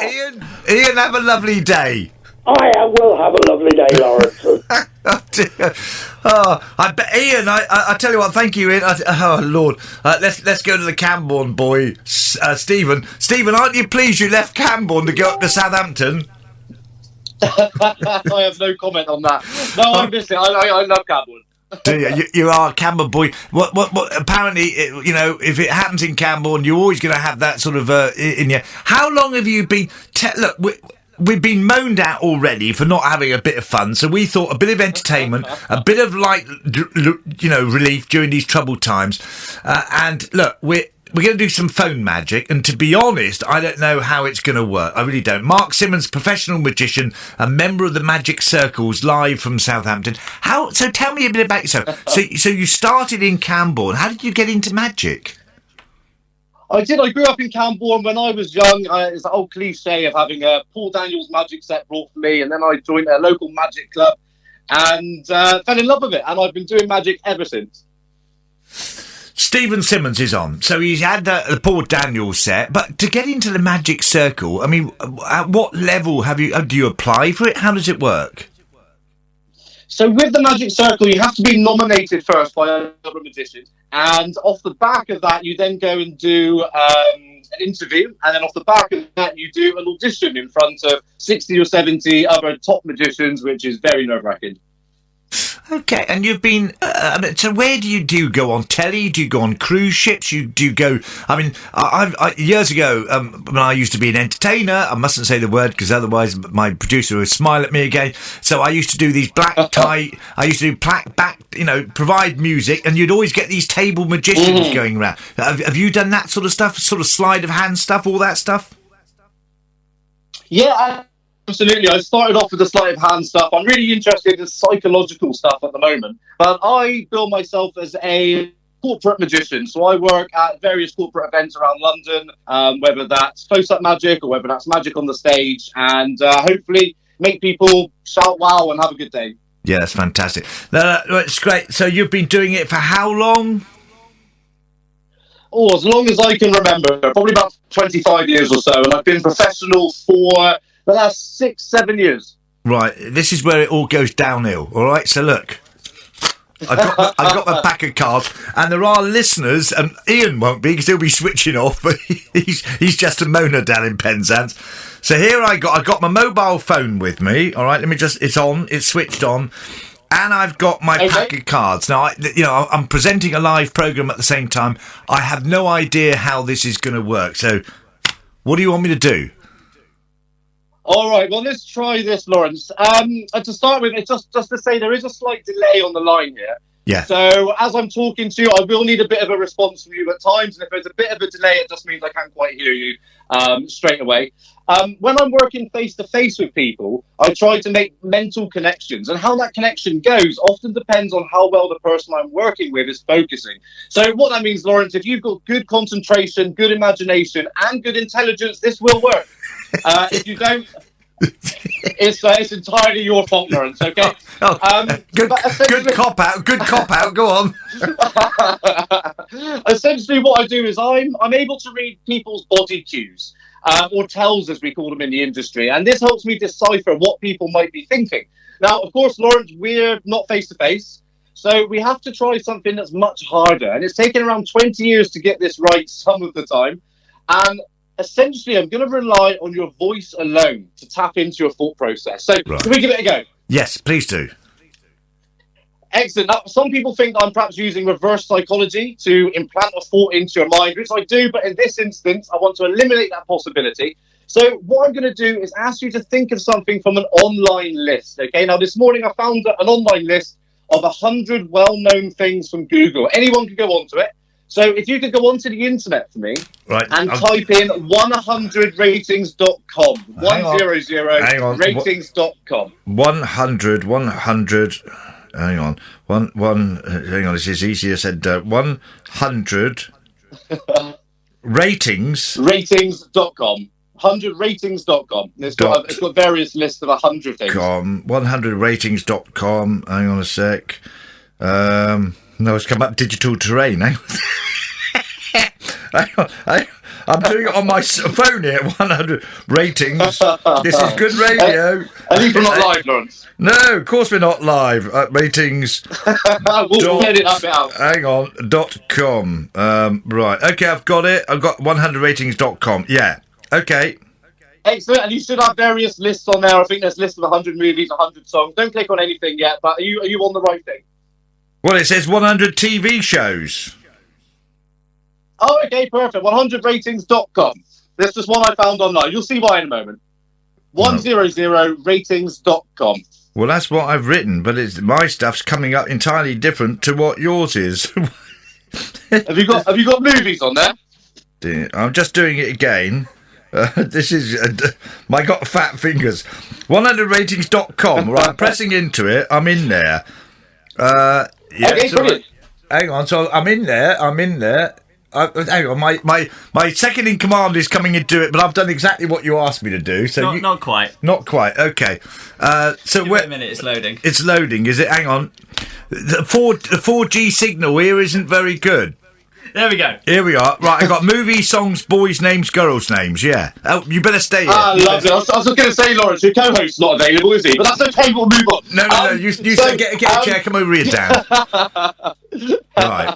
Ian, have a lovely day. I will have a lovely day, Lawrence. Oh, dear. Oh, I bet, Ian. I tell you what. Thank you, Ian. Oh Lord. Let's go to the Camborne boy, Stephen. Stephen, aren't you pleased you left Camborne to go up to Southampton? I have no comment on that. No, I miss it. I love Camborne. You are a Camborne boy. What? Apparently, if it happens in Camborne, you're always going to have that sort of in you. How long have you been? Look, we've been moaned at already for not having a bit of fun. So we thought a bit of entertainment, a bit of relief during these troubled times. And look, we're going to do some phone magic, and to be honest, I don't know how it's going to work. I really don't. Mark Simmons, professional magician, a member of the Magic Circles, live from Southampton. So tell me a bit about yourself. So you started in Camborne. How did you get into magic? I did. I grew up in Camborne when I was young. It's an old cliche of having a Paul Daniels magic set brought for me, and then I joined a local magic club and fell in love with it, and I've been doing magic ever since. Stephen Simmons is on. So he's had the Paul Daniels set, but to get into the Magic Circle, I mean, at what level do you apply for it? How does it work? So with the Magic Circle, you have to be nominated first by other magicians, and off the back of that, you then go and do an interview, and then off the back of that, you do an audition in front of 60 or 70 other top magicians, which is very nerve-wracking. Okay, and you've been. So where do you go on telly? Do you go on cruise ships? Do you go? I mean, I years ago when I used to be an entertainer, I mustn't say the word because otherwise my producer would smile at me again. So I used to do these black tie. I used to do provide music, and you'd always get these table magicians going around. Have you done that sort of stuff? Sort of sleight of hand stuff, all that stuff? Yeah. Absolutely. I started off with the sleight of hand stuff. I'm really interested in psychological stuff at the moment, but I bill myself as a corporate magician. So I work at various corporate events around London, whether that's close-up magic or whether that's magic on the stage, and hopefully make people shout wow and have a good day. Yeah, that's fantastic. It's great. So you've been doing it for how long? Oh, as long as I can remember. Probably about 25 years or so, and I've been professional for the last 6-7 years. Right, this is where it all goes downhill. All right, so look, I've got my pack of cards, and there are listeners, and Ian won't be because he'll be switching off, but he's just a moaner down in Penzance. So here I got my mobile phone with me. All right, it's switched on, and I've got my pack of cards. Now, I'm presenting a live program at the same time. I have no idea how this is going to work. So, what do you want me to do? All right, well, let's try this, Lawrence. To start with, it's just to say there is a slight delay on the line here. Yeah. So as I'm talking to you, I will need a bit of a response from you at times. And if there's a bit of a delay, it just means I can't quite hear you straight away. When I'm working face-to-face with people, I try to make mental connections. And how that connection goes often depends on how well the person I'm working with is focusing. So what that means, Lawrence, if you've got good concentration, good imagination, and good intelligence, this will work. If you don't, it's entirely your fault, Lawrence. Okay. Good cop out. Good cop out. Go on. Essentially, what I do is I'm able to read people's body cues, or tells, as we call them in the industry, and this helps me decipher what people might be thinking. Now, of course, Lawrence, we're not face to face, so we have to try something that's much harder, and it's taken around 20 years to get this right some of the time, and essentially, I'm going to rely on your voice alone to tap into your thought process. So, Can we give it a go? Yes, please do. Excellent. Now, some people think I'm perhaps using reverse psychology to implant a thought into your mind, which I do, but in this instance, I want to eliminate that possibility. So what I'm going to do is ask you to think of something from an online list. Okay. Now, this morning I found an online list of 100 well-known things from Google. Anyone can go onto it. So if you could go onto the internet for me and type in 100ratings.com. 100ratings.com. 100. Hang on. Hang on. This is easier said. 100 ratings. Ratings.com. 100ratings.com. It's got various lists of 100 things. 100ratings.com. Hang on a sec. No, it's come up digital terrain. Hang on. I'm doing it on my phone here. 100 ratings. This is good radio. At least we're not live, Lawrence. No, of course we're not live. Ratings. We'll edit that bit out. Hang on. .com. Right. Okay, I've got it. I've got 100ratings.com. Yeah. Okay. Excellent. And you should have various lists on there. I think there's a list of 100 movies, 100 songs. Don't click on anything yet, but are you on the right thing? Well, it says 100 TV shows. Oh, okay, perfect. 100ratings.com. This is one I found online. You'll see why in a moment. 100ratings.com. Well, that's what I've written, but my stuff's coming up entirely different to what yours is. Have you got movies on there? I'm just doing it again. This is my got fat fingers. 100ratings.com. Right, I'm pressing into it. I'm in there. Yeah, okay, brilliant. Hang on. So I'm in there. Hang on. My second in command is coming into it, but I've done exactly what you asked me to do. So not quite. Not quite. Okay. So Give it a minute. It's loading. It's loading. Is it? Hang on. The 4G signal here isn't very good. There we go. Here we are. Right, I've got movies, songs, boys' names, girls' names. Yeah. Oh, you better stay here. Lovely. I was just going to say, Lawrence, your co-host's not available, is he? But that's okay. We'll move on. No. You say get a chair. Come over here, Dan. Right.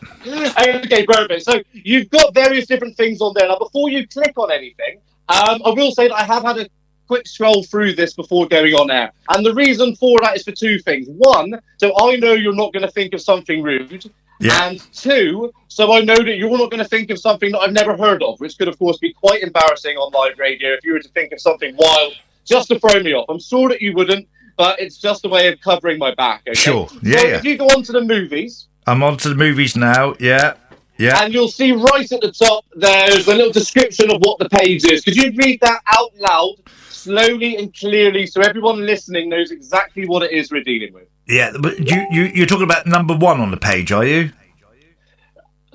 Okay, perfect. So you've got various different things on there. Now, before you click on anything, I will say that I have had a quick scroll through this before going on air. And the reason for that is for two things. One, so I know you're not going to think of something rude. Yeah. And two, so I know that you're not going to think of something that I've never heard of, which could, of course, be quite embarrassing on live radio if you were to think of something wild just to throw me off. I'm sure that you wouldn't, but it's just a way of covering my back. Okay? Sure. Yeah. So if you go on to the movies. I'm on to the movies now. Yeah. Yeah. And you'll see right at the top, there's a little description of what the page is. Could you read that out loud, slowly and clearly, so everyone listening knows exactly what it is we're dealing with? Yeah, but you're talking about number one on the page, are you?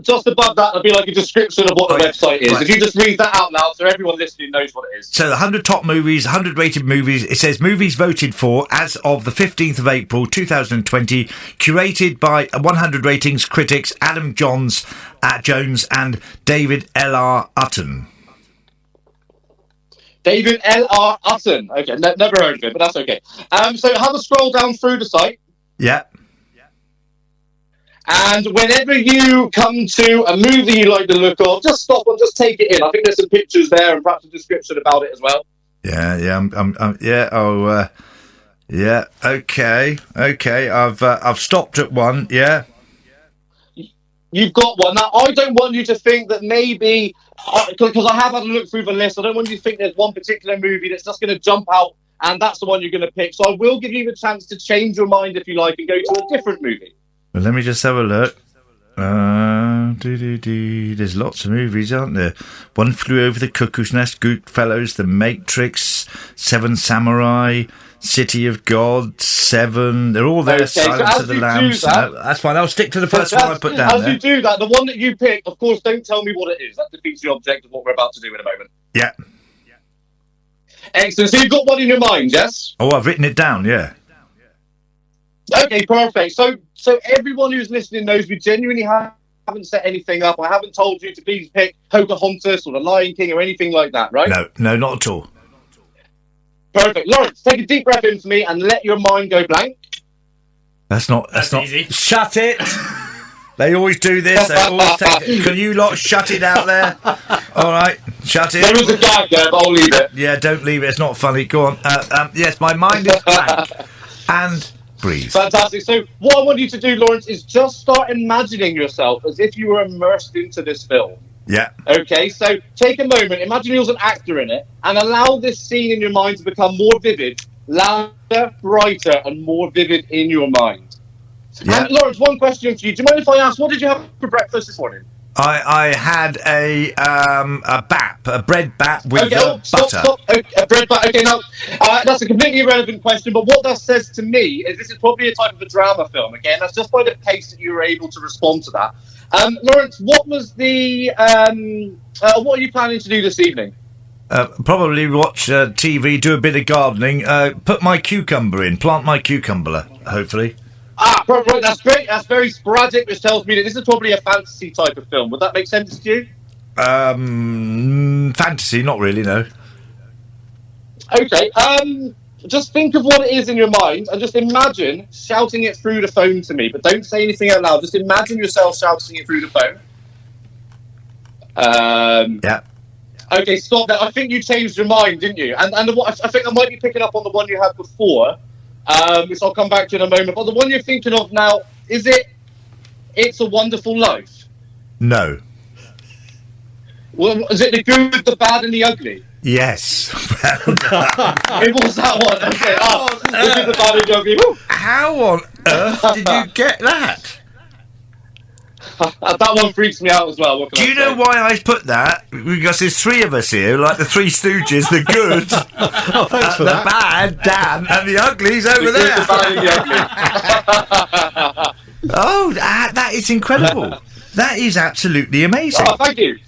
Just above that, there'll be like a description of what the website is. Right. If you just read that out loud, so everyone listening knows what it is. So the 100 top movies, 100 rated movies. It says movies voted for as of the 15th of April 2020, curated by 100 ratings critics Adam Jones and David L.R. Utton. David L.R. Utton. Okay, never heard of it, but that's okay. So have a scroll down through the site. Yeah. And whenever you come to a movie you like the look of, just stop and just take it in. I think there's some pictures there and perhaps a description about it as well. Yeah. Yeah. Oh, yeah. Okay. I've stopped at one. Yeah. You've got one. Now, I don't want you to think that maybe, because I have had a look through the list, I don't want you to think there's one particular movie that's just going to jump out and that's the one you're going to pick. So I will give you a chance to change your mind if you like and go to a different movie. Well, let me just have a look. There's lots of movies, aren't there? One Flew Over the Cuckoo's Nest, Goodfellas, The Matrix, Seven Samurai, City of God, Seven. They're all there. Okay, Silence of the Lambs. That's fine. I'll stick to the first one I put down there. As you do that, the one that you pick, of course, don't tell me what it is. That defeats the object of what we're about to do in a moment. Yeah. Excellent. So you've got one in your mind, yes? Oh, I've written it down, yeah. Okay, perfect. So everyone who's listening knows we genuinely haven't set anything up. I haven't told you to please pick Pocahontas or The Lion King or anything like that, right? No, not at all. Perfect. Lawrence, take a deep breath in for me and let your mind go blank. That's not easy. Shut it! They always do this. They always take it. Can you lot shut it out there? All right, shut it. There is a gag there, but I'll leave it. Yeah, don't leave it. It's not funny. Go on. Yes, my mind is blank. And breathe. Fantastic. So what I want you to do, Lawrence, is just start imagining yourself as if you were immersed into this film. Yeah. Okay, so take a moment, imagine you as an actor in it, and allow this scene in your mind to become more vivid, louder, brighter, and more vivid in your mind. Yeah. And Lawrence, one question for you. Do you mind if I ask, what did you have for breakfast this morning? I had a bread bat with butter. Stop. A bread bat. Okay, now that's a completely irrelevant question. But what that says to me is this is probably a type of a drama film. Again, that's just by the pace that you were able to respond to that. Lawrence, what was the? What are you planning to do this evening? Probably watch TV, do a bit of gardening, put my cucumber in, plant my cucumber, hopefully. Right, that's great. That's very sporadic, which tells me that this is probably a fantasy type of film. Would that make sense to you? Fantasy, not really, no. Okay. Just think of what it is in your mind and just imagine shouting it through the phone to me, but don't say anything out loud. Just imagine yourself shouting it through the phone. Yeah. Okay, stop that. I think you changed your mind, didn't you? And I think I might be picking up on the one you had before, which I'll come back to in a moment. But the one you're thinking of now, is it It's a Wonderful Life? No. Well, is it the good, the bad, and the ugly? Yes. It was that one. Okay. The good, the bad, and the ugly. Woo. How on earth did you get that? That one freaks me out as well. What can Do you know why I put that? Because there's three of us here, like the Three Stooges, the good, Oh, thanks for the that. bad, Dan, and the ugly's over The good, there. the bad, and the ugly. Oh, that is incredible. That is absolutely amazing. Oh, thank you.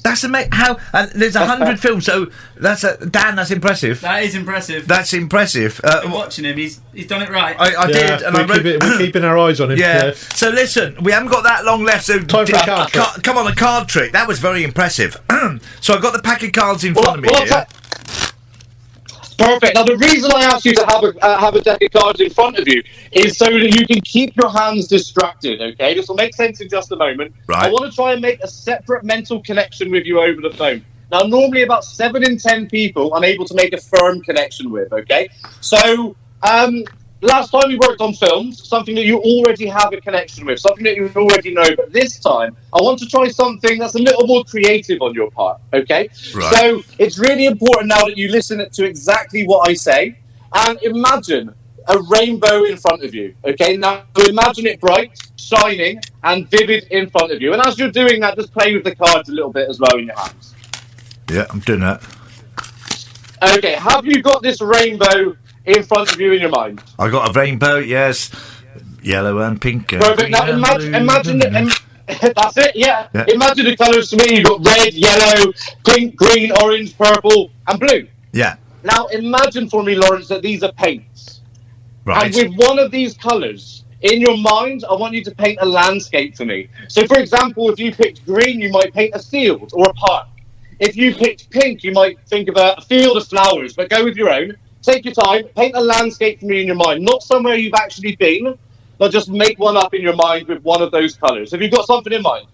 That's amazing. How? And there's 100 films, so that's Dan. That's impressive. That is impressive. That's impressive. Been watching him. He's done it right. I did, and we're keeping our eyes on him. Yeah. So listen, we haven't got that long left. So Time for a card trick. Come on, a card trick. That was very impressive. So I've got the pack of cards in front of me here. Perfect. Now, the reason I asked you to have a deck of cards in front of you is so that you can keep your hands distracted, okay? This will make sense in just a moment. Right. I want to try and make a separate mental connection with you over the phone. Now, normally about 7 in 10 people I'm able to make a firm connection with, okay? So, last time we worked on films, something that you already have a connection with, something that you already know, but this time I want to try something that's a little more creative on your part, okay? Right. So it's really important now that you listen to exactly what I say and imagine a rainbow in front of you, okay? Now imagine it bright, shining and vivid in front of you, and as you're doing that, just play with the cards a little bit as well in your hands. Yeah, I'm doing that. Okay, have you got this rainbow in front of you in your mind? I got a rainbow, yes, yellow and pink. Perfect. Now imagine it. That's it. Yeah. Yeah. Imagine the colours to me. You've got red, yellow, pink, green, orange, purple, and blue. Yeah, Now imagine for me, Lawrence, that these are paints. right. And with one of these colours in your mind, I want you to paint a landscape for me. So, for example, if you picked green, you might paint a field or a park. If you picked pink, you might think of a field of flowers. But go with your own. Take your time, paint a landscape for me in your mind, not somewhere you've actually been, but just make one up in your mind with one of those colours. Have you got something in mind?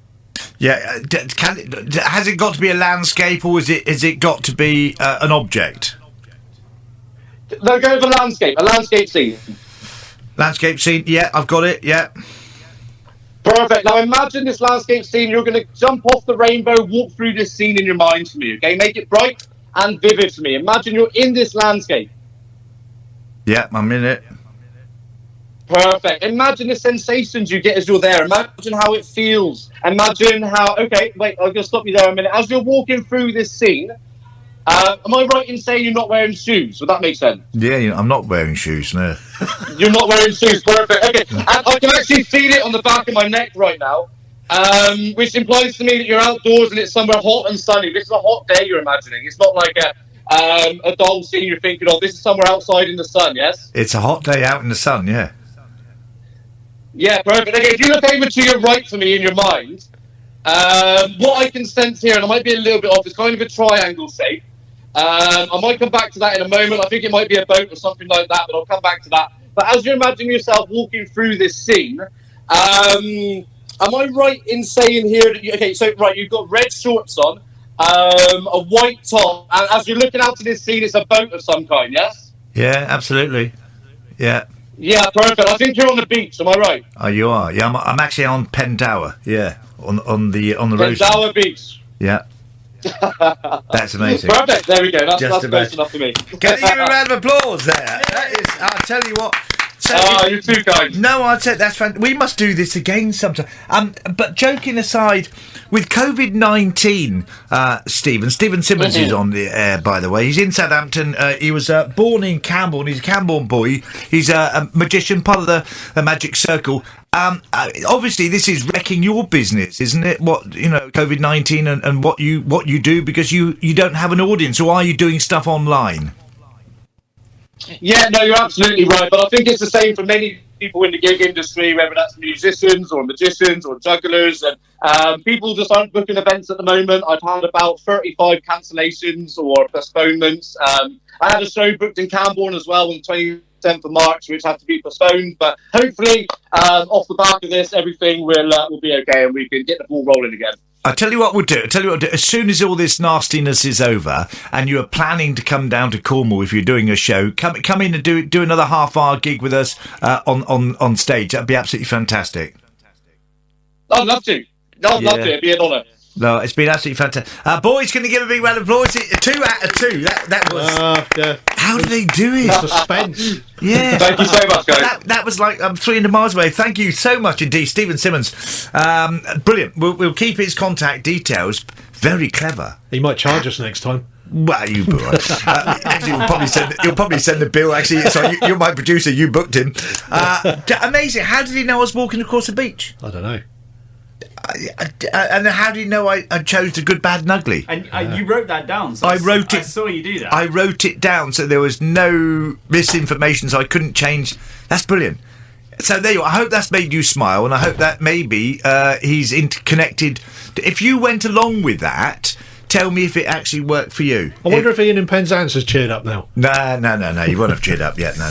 Yeah, has it got to be a landscape, or is it got to be an object? No, go with a landscape scene. Landscape scene, yeah, I've got it, yeah. Perfect. Now imagine this landscape scene. You're going to jump off the rainbow, walk through this scene in your mind for me, okay? Make it bright and vivid for me. Imagine you're in this landscape. Yeah, I'm in it. Perfect. Imagine the sensations you get as you're there. Imagine how it feels. Imagine how... Okay, wait, I'll just stop you there a minute. As you're walking through this scene, am I right in saying you're not wearing shoes? Would that make sense? Yeah, I'm not wearing shoes, no. You're not wearing shoes. Perfect. Okay. And I can actually feel it on the back of my neck right now, which implies to me that you're outdoors and it's somewhere hot and sunny. This is a hot day you're imagining. It's not like a dull scene you're thinking of. This is somewhere outside in the sun, yes? It's a hot day out in the sun, yeah. Yeah, perfect. Okay, if you look over to your right for me in your mind, what I can sense here, and I might be a little bit off, it's kind of a triangle shape. I might come back to that in a moment. I think it might be a boat or something like that, but I'll come back to that. But as you're imagining yourself walking through this scene, am I right in saying here that you've got red shorts on, a white top, and as you're looking out to this scene, it's a boat of some kind, yes? Yeah, absolutely. Yeah. Yeah, perfect. I think you're on the beach, am I right? Oh, you are. Yeah, I'm actually on Pendower. Yeah, on the road. Pendower Beach. Yeah. That's amazing. Perfect. There we go. That's Just close enough for me. Can you give a round of applause there? That is, I'll tell you what. So You're too kind. No, I'd say that's fantastic. We must do this again sometime. But joking aside, with COVID-19, Stephen Simmons is on the air, by the way. He's in Southampton. He was born in Camborne. He's a Camborne boy. He's a magician, part of the Magic Circle. Obviously, this is wrecking your business, isn't it? COVID-19 and what you do, because you don't have an audience. So are you doing stuff online? Yeah, no, you're absolutely right. But I think it's the same for many people in the gig industry, whether that's musicians or magicians or jugglers, and people just aren't booking events at the moment. I've had about 35 cancellations or postponements. I had a show booked in Camborne as well on 27th of March, which had to be postponed. But hopefully, off the back of this, everything will be okay and we can get the ball rolling again. I'll tell you what we'll do. As soon as all this nastiness is over and you are planning to come down to Cornwall if you're doing a show, come in and do another half-hour gig with us on stage. That'd be absolutely fantastic. I'd love to. I'd love to. It'd be an honour. No, it's been absolutely fantastic. Boys, can you give a big round of applause? 2 out of 2. That was... Yeah. How did they do it? Suspense. Yeah. Thank you so much, guys. That was like 300 miles away. Thank you so much indeed, Stephen Simmons. Brilliant. We'll keep his contact details. Very clever. He might charge us next time. Well, you actually, you'll probably send the bill. Actually, sorry, you're my producer. You booked him. Amazing. How did he know I was walking across the beach? I don't know. And how do you know I chose the good, bad, and ugly? And you wrote that down. So I wrote it. I saw you do that. I wrote it down, so there was no misinformation, so I couldn't change. That's brilliant. So there you are. I hope that's made you smile, and I hope that maybe he's interconnected. If you went along with that, tell me if it actually worked for you. I wonder if Ian in Penzance has cheered up now. No. You won't have cheered up yet. No.